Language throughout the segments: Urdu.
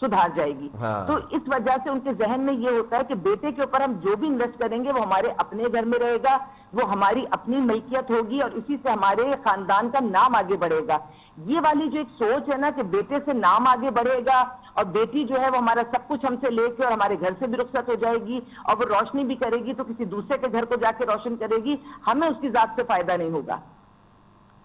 سدھار جائے گی. ہاں. تو اس وجہ سے ان کے ذہن میں یہ ہوتا ہے کہ بیٹے کے اوپر ہم جو بھی انویسٹ کریں گے وہ ہمارے اپنے گھر میں رہے گا, وہ ہماری اپنی ملکیت ہوگی اور اسی سے ہمارے خاندان کا نام آگے بڑھے گا. یہ والی جو ایک سوچ ہے نا کہ بیٹے سے نام آگے بڑھے گا اور بیٹی جو ہے وہ ہمارا سب کچھ ہم سے لے کے اور ہمارے گھر سے بھی رخصت ہو جائے گی اور وہ روشنی بھی کرے گی تو کسی دوسرے کے گھر کو جا کے روشن کرے گی, ہمیں اس کی ذات سے فائدہ نہیں ہوگا.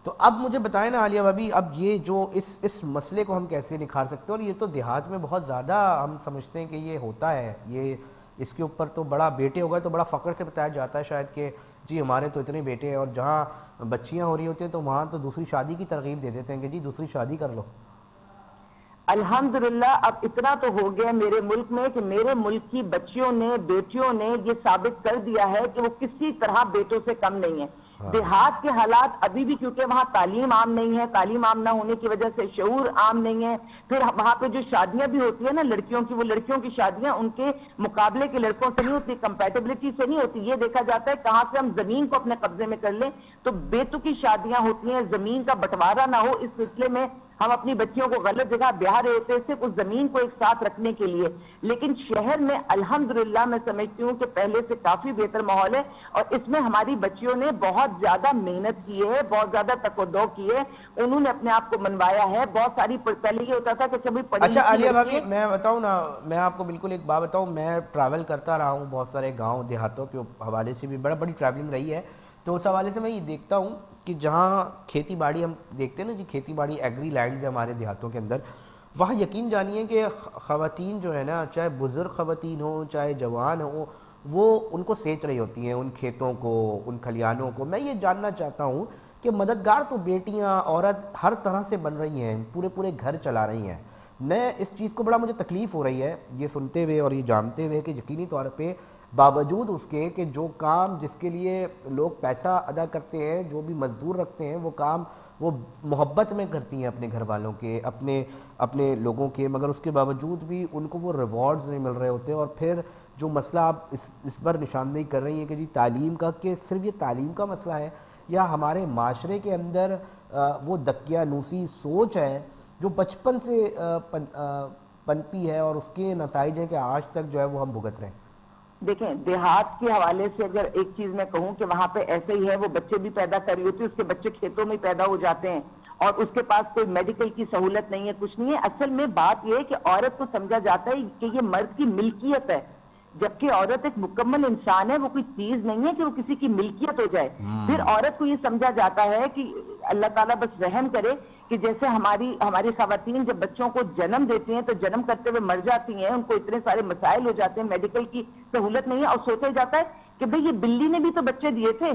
تو اب مجھے بتائیں نا عالیہ بھابی, اب یہ جو اس مسئلے کو ہم کیسے نکھار سکتے ہیں؟ اور یہ تو دیہات میں بہت زیادہ ہم سمجھتے ہیں کہ یہ ہوتا ہے, یہ اس کے اوپر تو بڑا بیٹے ہو گئے تو بڑا فخر سے بتایا جاتا ہے شاید کہ جی ہمارے تو اتنے بیٹے ہیں, اور جہاں بچیاں ہو رہی ہوتی ہیں تو وہاں تو دوسری شادی کی ترغیب دے دیتے ہیں کہ جی دوسری شادی کر لو. الحمدللہ اب اتنا تو ہو گیا میرے ملک میں کہ میرے ملک کی بچیوں نے, بیٹیوں نے یہ ثابت کر دیا ہے کہ وہ کسی طرح بیٹوں سے کم نہیں ہے. دیہات کے حالات ابھی بھی, کیونکہ وہاں تعلیم عام نہیں ہے, تعلیم عام نہ ہونے کی وجہ سے شعور عام نہیں ہے. پھر وہاں پہ جو شادیاں بھی ہوتی ہیں نا لڑکیوں کی, وہ لڑکیوں کی شادیاں ان کے مقابلے کے لڑکوں سے نہیں ہوتی, کمپیٹیبلٹی سے نہیں ہوتی. یہ دیکھا جاتا ہے کہاں سے ہم زمین کو اپنے قبضے میں کر لیں. تو بیٹوں کی شادیاں ہوتی ہیں, زمین کا بٹوارا نہ ہو, اس سلسلے میں ہم اپنی بچیوں کو غلط جگہ بیاہ رہے ہوتے ہیں صرف اس زمین کو ایک ساتھ رکھنے کے لیے. لیکن شہر میں الحمدللہ میں سمجھتی ہوں کہ پہلے سے کافی بہتر ماحول ہے, اور اس میں ہماری بچیوں نے بہت زیادہ محنت کی ہے, بہت زیادہ تک و دو کی ہے, انہوں نے اپنے آپ کو منوایا ہے. بہت ساری پہلے یہ ہوتا تھا کہ کبھی پڑھی اچھا عالیہ بھابی, میں بتاؤں نا, میں آپ کو بالکل ایک بات بتاؤں, میں ٹریول کرتا رہا ہوں بہت سارے گاؤں دیہاتوں کے حوالے سے بھی, بڑی ٹریولنگ رہی ہے. تو اس حوالے سے میں یہ دیکھتا ہوں کہ جہاں کھیتی باڑی ہم دیکھتے ہیں نا جی, کھیتی باڑی ایگری لینڈز ہیں ہمارے دیہاتوں کے اندر, وہاں یقین جانیے کہ خواتین جو ہے نا, چاہے بزرگ خواتین ہوں چاہے جوان ہوں, وہ ان کو سینچ رہی ہوتی ہیں ان کھیتوں کو, ان کھلیانوں کو. میں یہ جاننا چاہتا ہوں کہ مددگار تو بیٹیاں, عورت ہر طرح سے بن رہی ہیں, پورے گھر چلا رہی ہیں. میں اس چیز کو بڑا مجھے تکلیف ہو رہی ہے یہ سنتے ہوئے اور یہ جانتے ہوئے کہ یقینی طور پہ باوجود اس کے کہ جو کام جس کے لیے لوگ پیسہ ادا کرتے ہیں, جو بھی مزدور رکھتے ہیں, وہ کام وہ محبت میں کرتی ہیں اپنے گھر والوں کے, اپنے لوگوں کے, مگر اس کے باوجود بھی ان کو وہ ریوارڈز نہیں مل رہے ہوتے. اور پھر جو مسئلہ آپ اس پر نشاندہی کر رہی ہیں کہ جی تعلیم کا, کہ صرف یہ تعلیم کا مسئلہ ہے یا ہمارے معاشرے کے اندر وہ دقیانوسی سوچ ہے جو بچپن سے پنپی ہے اور اس کے نتائج ہیں کہ آج تک جو ہے وہ ہم بھگت رہے ہیں. دیکھیں دیہات کے حوالے سے اگر ایک چیز میں کہوں کہ وہاں پہ ایسے ہی ہے, وہ بچے بھی پیدا کر رہی ہوتی ہے, اس کے بچے کھیتوں میں پیدا ہو جاتے ہیں اور اس کے پاس کوئی میڈیکل کی سہولت نہیں ہے, کچھ نہیں ہے. اصل میں بات یہ ہے کہ عورت کو سمجھا جاتا ہے کہ یہ مرد کی ملکیت ہے, جبکہ عورت ایک مکمل انسان ہے, وہ کوئی چیز نہیں ہے کہ وہ کسی کی ملکیت ہو جائے. پھر عورت کو یہ سمجھا جاتا ہے کہ اللہ تعالیٰ بس رحم کرے کہ جیسے ہماری خواتین جب بچوں کو جنم دیتی ہیں تو جنم کرتے ہوئے مر جاتی ہیں, ان کو اتنے سارے مسائل ہو جاتے ہیں, میڈیکل کی سہولت نہیں ہے, اور سوچا جاتا ہے کہ بھئی یہ بلی نے بھی تو بچے دیے تھے,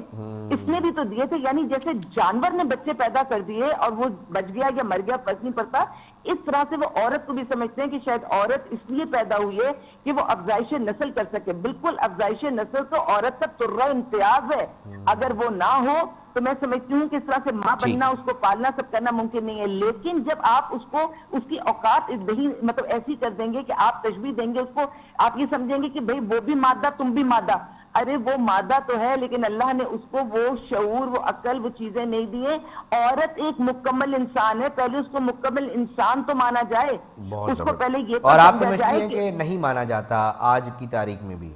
اس نے بھی تو دیے تھے. یعنی جیسے جانور نے بچے پیدا کر دیے اور وہ بچ گیا یا مر گیا فرق نہیں پڑتا, اس طرح سے وہ عورت کو بھی سمجھتے ہیں کہ شاید عورت اس لیے پیدا ہوئی ہے کہ وہ افزائش نسل کر سکے. بالکل افزائش نسل تو عورت کا ترہ امتیاز ہے, اگر وہ نہ ہو تو میں سمجھتی ہوں کہ اس طرح سے ماں بننا, اس کو پالنا, سب کرنا ممکن نہیں ہے. لیکن جب آپ اس کو اس کی اوقات مطلب ایسی کر دیں گے کہ آپ تشبیہ دیں گے اس کو, آپ یہ سمجھیں گے کہ بھئی وہ بھی مادہ تم بھی مادہ. ارے وہ مادہ تو ہے لیکن اللہ نے اس کو وہ شعور, وہ عقل, وہ چیزیں نہیں دی ہیں. عورت ایک مکمل انسان ہے, پہلے اس کو مکمل انسان تو مانا جائے, اس کو پہلے یہ اور آپ سمجھا سمجھتی جائے ہیں کہ نہیں مانا جاتا آج کی تاریخ میں بھی؟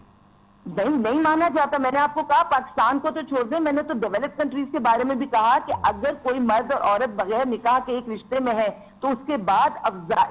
نہیں مانا جاتا. میں نے آپ کو کہا پاکستان کو تو چھوڑ دیں, میں نے تو ڈیولپ کنٹریز کے بارے میں بھی کہا کہ اگر کوئی مرد اور عورت بغیر نکاح کے ایک رشتے میں ہے تو اس کے بعد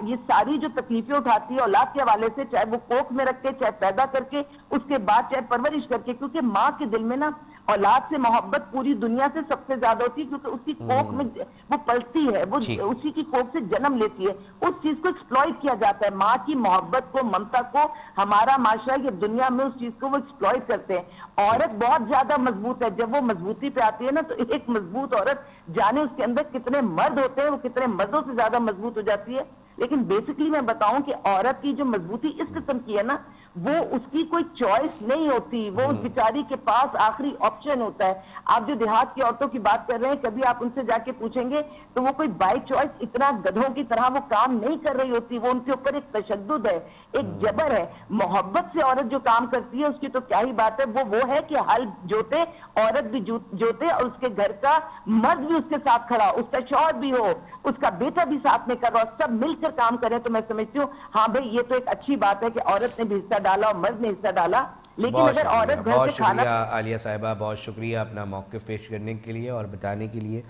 یہ ساری جو تکلیفیں اٹھاتی ہے اولاد کے حوالے سے, چاہے وہ کوکھ میں رکھ کے, چاہے پیدا کر کے, اس کے بعد چاہے پرورش کر کے, کیونکہ ماں کے دل میں نا اولاد سے محبت پوری دنیا سے سب سے زیادہ ہوتی ہے, کیونکہ اس کی کوکھ میں وہ پلتی ہے, وہ اسی کی کوکھ سے جنم لیتی ہے. اس چیز کو ایکسپلوئٹ کیا جاتا ہے, ماں کی محبت کو, ممتا کو ہمارا معاشرہ یہ دنیا میں اس چیز کو وہ ایکسپلوئٹ کرتے ہیں. عورت بہت زیادہ مضبوط ہے, جب وہ مضبوطی پہ آتی ہے نا تو ایک مضبوط عورت جانے اس کے اندر کتنے مرد ہوتے ہیں, وہ کتنے مردوں سے زیادہ مضبوط ہو جاتی ہے. لیکن بیسکلی میں بتاؤں کہ عورت کی جو مضبوطی اس قسم کی ہے نا, وہ اس کی کوئی چوائس نہیں ہوتی، وہ اس بیچاری کے پاس آخری آپشن ہوتا ہے. آپ جو دیہات کی عورتوں کی بات کر رہے ہیں، کبھی آپ ان سے جا کے پوچھیں گے تو وہ کوئی بائی چوائس اتنا گدھوں کی طرح وہ کام نہیں کر رہی ہوتی. وہ ان کے اوپر ایک تشدد ہے، ایک جبر ہے. محبت سے عورت جو کام کرتی ہے اس کی تو کیا ہی بات ہے. وہ ہے کہ ہل جوتے، عورت بھی جوتے، اور اس کے گھر کا مرد بھی اس کے ساتھ کھڑا، اس کا شوہر بھی ہو، اس کا بیٹا بھی ساتھ میں کر رہا، سب مل کر کام کریں. تو میں سمجھتی ہوں ہاں بھئی یہ تو ایک اچھی بات ہے کہ عورت نے بھی حصہ ڈالا اور مرد نے حصہ ڈالا. لیکن بہت اگر شکریہ، عورت گھر بہت سے کھانا... شکریہ عالیہ صاحبہ، بہت شکریہ اپنا موقف پیش کرنے کے لیے اور بتانے کے لیے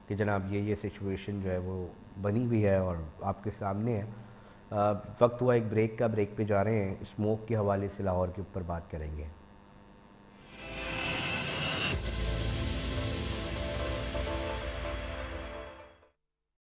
کہ جناب یہ سچویشن جو ہے وہ بنی ہوئی ہے اور آپ کے سامنے ہے. وقت ہوا ایک بریک کا، بریک پہ جا رہے ہیں. اسموک کے حوالے سے لاہور کے اوپر بات کریں گے.